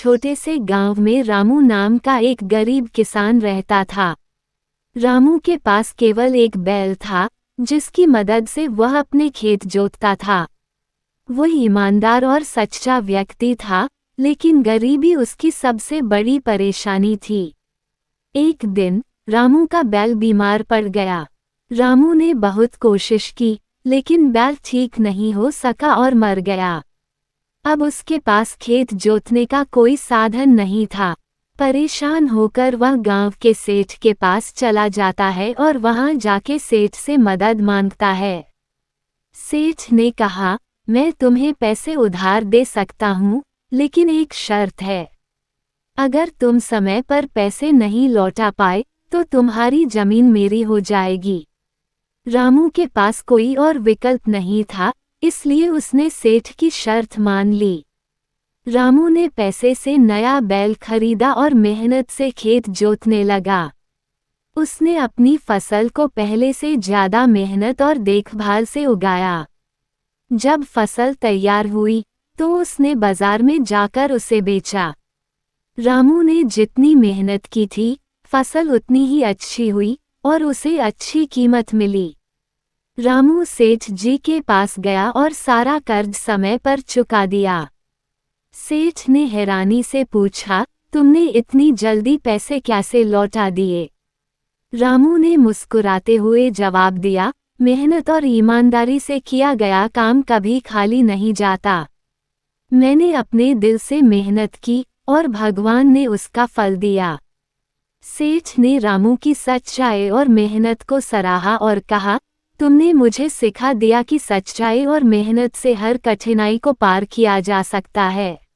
छोटे से गांव में रामू नाम का एक गरीब किसान रहता था। रामू के पास केवल एक बैल था, जिसकी मदद से वह अपने खेत जोतता था। वह ईमानदार और सच्चा व्यक्ति था, लेकिन गरीबी उसकी सबसे बड़ी परेशानी थी। एक दिन रामू का बैल बीमार पड़ गया। रामू ने बहुत कोशिश की, लेकिन बैल ठीक नहीं हो सका और मर गया। अब उसके पास खेत जोतने का कोई साधन नहीं था। परेशान होकर वह गांव के सेठ के पास चला जाता है और वहां जाके सेठ से मदद मांगता है। सेठ ने कहा, मैं तुम्हें पैसे उधार दे सकता हूँ, लेकिन एक शर्त है। अगर तुम समय पर पैसे नहीं लौटा पाए तो तुम्हारी जमीन मेरी हो जाएगी। रामू के पास कोई और विकल्प नहीं था, इसलिए उसने सेठ की शर्त मान ली। रामू ने पैसे से नया बैल खरीदा और मेहनत से खेत जोतने लगा। उसने अपनी फसल को पहले से ज्यादा मेहनत और देखभाल से उगाया। जब फसल तैयार हुई तो उसने बाजार में जाकर उसे बेचा। रामू ने जितनी मेहनत की थी, फसल उतनी ही अच्छी हुई और उसे अच्छी कीमत मिली। रामू सेठ जी के पास गया और सारा कर्ज समय पर चुका दिया। सेठ ने हैरानी से पूछा, तुमने इतनी जल्दी पैसे कैसे लौटा दिए? रामू ने मुस्कुराते हुए जवाब दिया, मेहनत और ईमानदारी से किया गया काम कभी खाली नहीं जाता। मैंने अपने दिल से मेहनत की और भगवान ने उसका फल दिया। सेठ ने रामू की सच्चाई और मेहनत को सराहा और कहा, तुमने मुझे सिखा दिया कि सच्चाई और मेहनत से हर कठिनाई को पार किया जा सकता है।